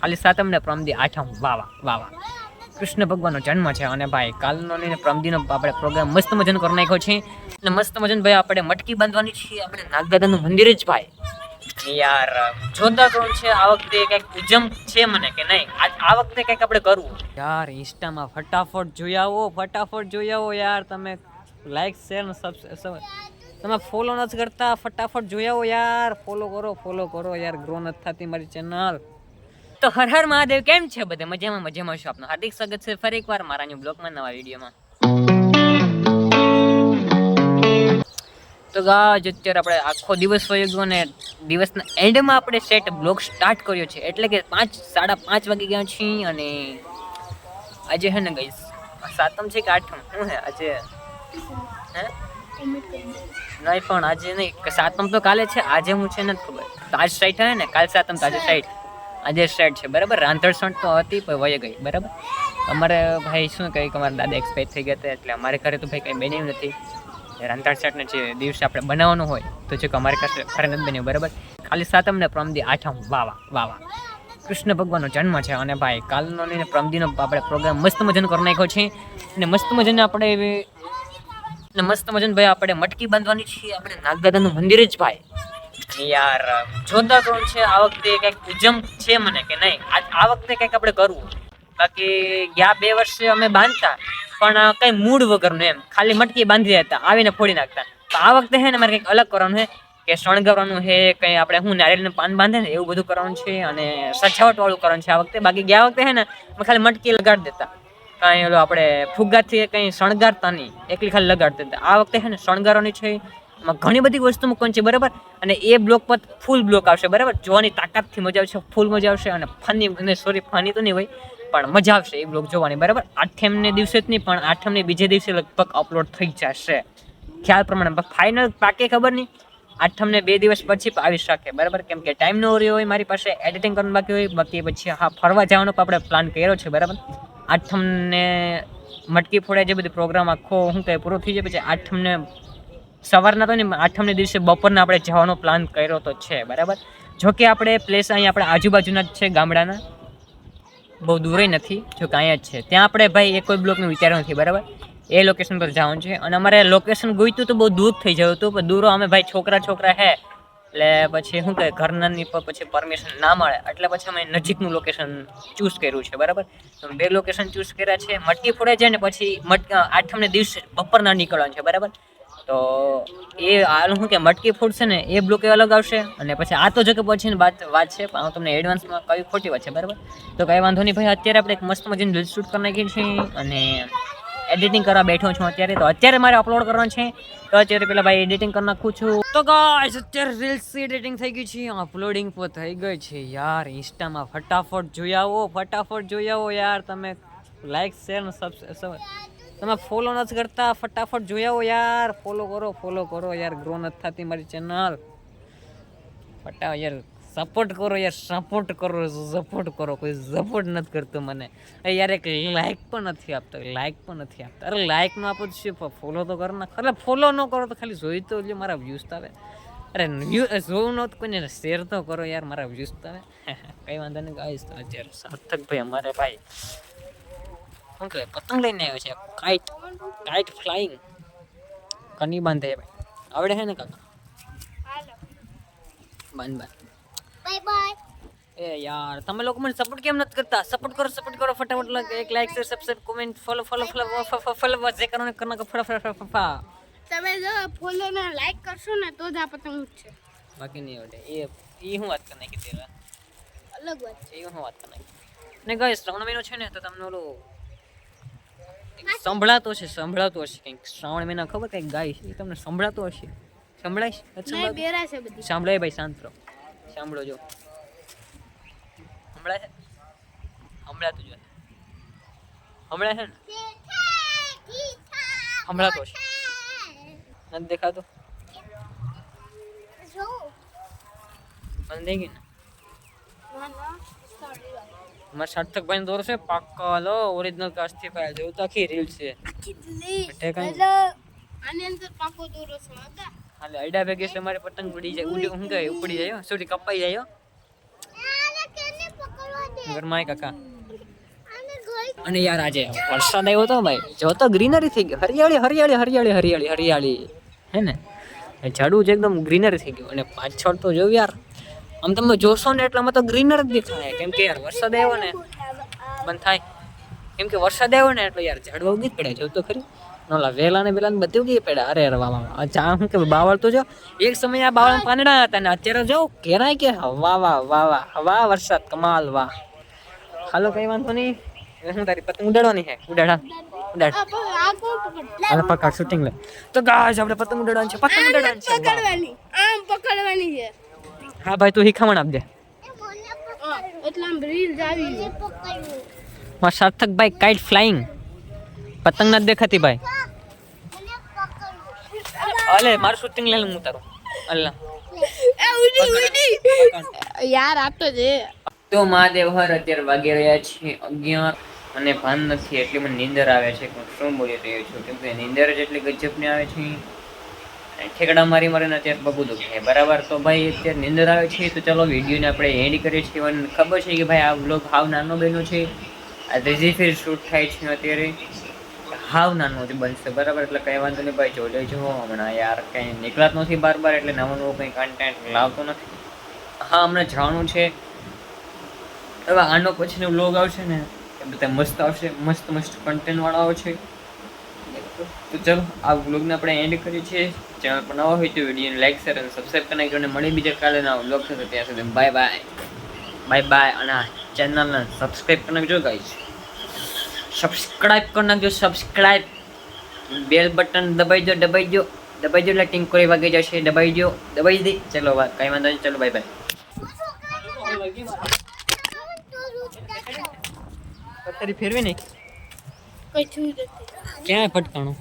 ખાલી સાતમ ને પ્રમદી આઠમ વાહ વાહ વાહ વાહ કૃષ્ણ ભગવાનનો જન્મ છે અને ભાઈ કાલનો ને પ્રમદીનો આપણે પ્રોગ્રામ મસ્ત મજાનો કરી નાખ્યો છે અને મસ્ત મજાનો ભાઈ આપણે મટકી બાંધવાની છે આપણે નાગદાદાનું મંદિર જ ભાઈ યાર જોરદાર કોણ છે આ વખતે કઈક ઉજમ છે મને કે નહીં આ વખતે કઈક આપણે કરવું યાર ઇન્સ્ટામાં ફટાફટ જોઈ આવો યાર તમે લાઈક શેર ને સબસ્ક્રાઇબ તમે ફોલો નથી કરતા ફટાફટ જોઈ આવો યાર ફોલો કરો યાર ગ્રો નથી થતી મારી ચેનલ તો હર હર મહાદેવ કેમ છે બધે મજામાં છો આપનું હાર્દિક સ્વાગત છે ફરી એકવાર મારા ન્યુ બ્લોગમાં નવા વિડીયોમાં તો ગાજ અત્યારે આપણે આખો દિવસ વયો ગયો ને દિવસના એન્ડમાં આપણે સેટ બ્લોગ સ્ટાર્ટ કર્યો છે એટલે કે 5:30 વાગી ગયા છે અને આજે હે ને ગાઈસ સાતમ છે કે આઠમ શું હે આજે હે નહીં પણ આજે નહીં સાતમ તો કાલે છે આજે હું છે નથી ખબર તો આજ સાઈટ હે ને કાલ સાતમ તો આજે સાઈટ આજે સેટ છે બરાબર રાંધણસણ તો હતી પણ વહી ગઈ બરાબર અમારે ભાઈ શું કહે કે અમારા દાદા એક્સપાયર થઈ ગયા હતા એટલે અમારે ઘરે તો ભાઈ કંઈ બન્યું નથી રાંધણ સેટને જે દિવસે આપણે બનાવવાનું હોય તો જે અમારે ઘરે નથી બન્યું બરાબર ખાલી સાતમ ને પ્રમદી આઠમ વાહ વાહ કૃષ્ણ ભગવાનનો જન્મ છે અને ભાઈ કાલનો ને પ્રમદીનો આપણે પ્રોગ્રામ મસ્ત મજાનો કરી નાખ્યો છે અને મસ્ત મજાને આપણે ભાઈ આપણે મટકી બાંધવાની છે આપણે નાગદાદાનું મંદિર જ ભાઈ યાર જોરદાર કોણ છે આ વખતે કઈક ઉજમ છે મને કે નહીં આ વખતે કઈક આપણે કરવું બાકી ગયા 2 વર્ષે અમે બાંધતા પણ કઈ મૂડ વગરનું એમ ખાલી મટકી બાંધી દેતા આવીને ફોડી નાખતા તો આ વખતે હે ને મારે કંઈક અલગ કરવાનું છે કે શણગારવાનું છે કંઈ આપણે હું નારિયેળનું પાન બાંધે ને એવું બધું કરવાનું છે અને સજાવટ વાળું કરવાનું છે આ વખતે બાકી ગયા વખતે હે ને અમે ખાલી મટકી લગાડી દેતા કાંઈ ઓલો આપણે ફુગ્ગાથી કંઈ શણગારતા નહીં એકલી ખાલી લગાડી દેતા આ વખતે હે ને શણગારવાની છે એમાં ઘણી બધી વસ્તુ મૂકવાની છે બરાબર અને એ બ્લોક પર ફૂલ બ્લોક આવશે બરાબર જોવાની તાકાતથી મજા આવશે ફૂલ મજા આવશે અને ફની તો નહીં હોય પણ મજા આવશે એ બ્લોગ જોવાની બરાબર આઠમને દિવસે જ નહીં પણ આઠમને બીજે દિવસે લગભગ અપલોડ થઈ જશે ખ્યાલ પ્રમાણે ફાઇનલ પાકે ખબર નહીં આઠમને 2 દિવસ પછી આવી શકે બરાબર કેમ કે ટાઈમ ન રહ્યો હોય મારી પાસે એડિટિંગ કરવાનું બાકી પછી હા ફરવા જવાનો પણ આપણે પ્લાન કર્યો છે બરાબર આઠમને મટકી ફોડે જે બધું પ્રોગ્રામ આખો શું કહે પૂરો થઈ જાય પછી આઠમને સવારના તો નહીં આઠમને દિવસે બપોરના આપણે જવાનો પ્લાન કર્યો તો છે બરાબર જોકે આપણે પ્લેસ અહીં આપણે આજુબાજુના જ છે ગામડાના બહુ દૂર નથી જો કે અહીંયા જ છે ત્યાં આપણે ભાઈ એ કોઈ બ્લોકનું વિચાર્યું નથી બરાબર એ લોકેશન પર જવાનું છે અને અમારે લોકેશન ગોઈતું તો બહુ દૂર થઈ જયું હતું પણ દૂરો અમે ભાઈ છોકરા હે એટલે પછી શું કહે ઘરનાની પર પછી પરમિશન ના મળે એટલે પછી અમે નજીકનું લોકેશન ચૂઝ કર્યું છે બરાબર તો 2 લોકેશન ચૂઝ કર્યા છે મટકી ફોડે છે ને પછી આઠમને દિવસે બપોરના નીકળવાનું છે બરાબર તો એ હાલ શું કે મટકી ફૂટશે ને એ બ્લોક અલગ આવશે અને પછી આ તો જો કે પછી વાત છે પણ હું તમને એડવાન્સમાં કઈ ખોટી વાત છે બરાબર તો કંઈ વાંધો નહીં ભાઈ અત્યારે આપણે એક મસ્ત મજાની રીલ શૂટ કરી નાખી છે અને એડિટિંગ કરવા બેઠો છું અત્યારે મારે અપલોડ કરવાનું છે તો અત્યારે પેલા ભાઈ એડિટિંગ કરી નાખું છું તો ગાઈસ અત્યારે રીલ્સ એડિટિંગ થઈ ગઈ છે અપલોડિંગ પણ થઈ ગઈ છે યાર ઇન્સ્ટામાં ફટાફટ જોઈ આવો યાર તમે લાઈક શેર ને સબસ્ક્રાઇબ તમે ફોલો નથી કરતા ફટાફટ જોઈ આવો યાર ફોલો કરો યાર ગ્રો નથી થતી મારી ચેનલ યાર સપોર્ટ કરો કોઈ સપોર્ટ નથી કરતું મને યાર એક લાઈક પણ નથી આપતા અરે લાઈક ન આપો શું ફોલો તો કરો ના અરે ફોલો ન કરો તો ખાલી જોઈ તો લ્યો મારા વ્યૂઝ તો આવે અરે જોવું ન કોઈને શેર તો કરો યાર મારા વ્યૂઝ તો આવે કંઈ વાંધો નહીં ગાઈસ તો અત્યારે સાર્થક ભાઈ અમારે ભાઈ શું કહે પતંગ લઈને આવ્યો છે કાઇટ ફ્લાઇંગ કની બાંધે ભાઈ આવડે છે ને કાકા બાય બાય એ યાર તમે લોકો મને સપોર્ટ કેમ નથી કરતા સપોર્ટ કરો ફટાફટ એક like share subscribe comment follow જે કરવાનું કરના ફટાફટ તમે જો ફોલો ને લાઈક કરશો ને તો જ આ પતંગ ઉડશે બાકી નહીં આવડે એ હું વાત કરી નાખી તેરા અલગ વાત છે હું વાત કરી નાખી ને ગાઈસ શ્રાવણ મહિનો છે ને તો તમને ઓલું સંભળાતો હશે કંઈક શ્રાવણ મહિના ખબર કંઈક ગાય છે તમને સંભળાતો હશે સંભળાય બેરા છે બધી સાંભળાય ભાઈ શાંત રહો સાંભળો જો સંભળાય છે સંભળાતું જો સંભળાય છે ને સંભળાતો હશે નથી દેખાતો મને દેખી ને મારા સાર્થકભાઈ દોર છે પાક્કા લો ઓરિજિનલ કાસ્ટથી ફાઇલ જેવું તો આખી રીલ છે આની અંદર પાકો દોરો છે હાલે અડા ભેગે છે મારે પતંગ ઉપડી જાય ઉપડી જાય સોરી કપાઈ જાય ઘરમાં કાકા. અને યાર આજે વરસાદ આવ્યો હતો ભાઈ, જો તો ગ્રીનરી થઈ ગયો, હરિયાળી હરિયાળી હરિયાળી હરિયાળી હરિયાળી હે ને, ઝાડું જ એકદમ ગ્રીનરી થઈ ગયું. અને પાછળ તો જોયું યાર, આમ તમે જોશો ને એટલામાં તો ગ્રીનર જ દેખાય, કેમ કે યાર વરસાદ આવ્યો ને બંધ થાય, કેમ કે વરસાદ આવ્યો ને એટલે યાર ઝાડવા ઉગી જ પડે. જોયું તો ખરી, ઓલા વેલા ને વેલા બધું ઉગી પડે. અરે અરે વાહ વાહ, ચા શું કે બાવળ તો જો એક સમય આ બાવળ પાંદડા હતા ને અત્યારે જો ઘેરાય કે વાહ વાહ વાહ વાહ વાહ, વરસાદ કમાલ વાહ. હાલો કઈ વાંધો નહીં, હું તારી પતંગ ઉડાડવાની છે, ઉડાડ ઉડાડ. હાલો પકડ શૂટિંગ લે. તો ગાઈસ આપણે પતંગ ઉડાડવાની છે, પતંગ ઉડાડવાની છે. પકડવાની, આમ પકડવાની છે. હા ભાઈ તું શીખામણ આપજે. એટલે આમ રીલ આવી છે. માં સાર્થક ભાઈ કાઇટ ફ્લાઇંગ, પતંગ નથી દેખાતી ભાઈ. અલે મારું શૂટિંગ લે હું તારું. અલ્લા યાર આ તો છે. તો મહાદેવ હર અત્યારે વાગી રહ્યા છે 11 અને ભાન નથી, એટલી મને નીંદર આવે છે. હું શું બોલી રહ્યો છું, કેમ કે નીંદર જ એટલી ગજબની આવે છે. ઠેકડા મારી મારીને અત્યારે બગું દુખે બરાબર. તો ભાઈ અત્યારે નીંદર આવે છે, તો ચલો વિડીયોને આપણે એન્ડ કરીએ છીએ. મને ખબર છે કે ભાઈ આ વ્લોગ હાવ નાનો બન્યો છે, આ ત્રીજી ફેર શૂટ થાય છે અત્યારે, હાવ નાનો જ બનશે બરાબર. એટલે કંઈ વાંધો નહીં ભાઈ, જોઈ લેજો. હમણાં યાર કંઈ નીકળાત નથી બાર એટલે નવો નવો કંઈ કન્ટેન્ટ લાવતો નથી. હા હમણાં જવાનું છે, હવે આનો પછીનો વ્લોગ આવશે ને એ બધા મસ્ત આવશે, મસ્ત મસ્ત કન્ટેન્ટ વાળા આવશે. તો ચલો આ વ્લોગને આપણે એન્ડ કરીએ છીએ. ચેનલ પર નવા હોય તો વિડીયોને લાઈક શેર અને સબસ્ક્રાઈબ કરી નાખજો. અને મળી બીજા કાલે નવા વ્લોગ થશે, ત્યાં સુધી બાય બાય બાય બાય. અને આ ચેનલને સબસ્ક્રાઈબ કરી નાખજો ગાઈસ, સબસ્ક્રાઈબ કરી નાખજો, સબસ્ક્રાઈબ. બેલ બટન દબાઈ દો દબાઈ દો દબાઈ દો, એટલે ટિંકોરી વાગી જશે. દબાઈ દો દબાઈ દે. ચલો કઈ વાંધો નહીં, ચલો બાય બાય. પથ્થરી ફેરવી નહીં કશું ક્યાં ફટકાણું.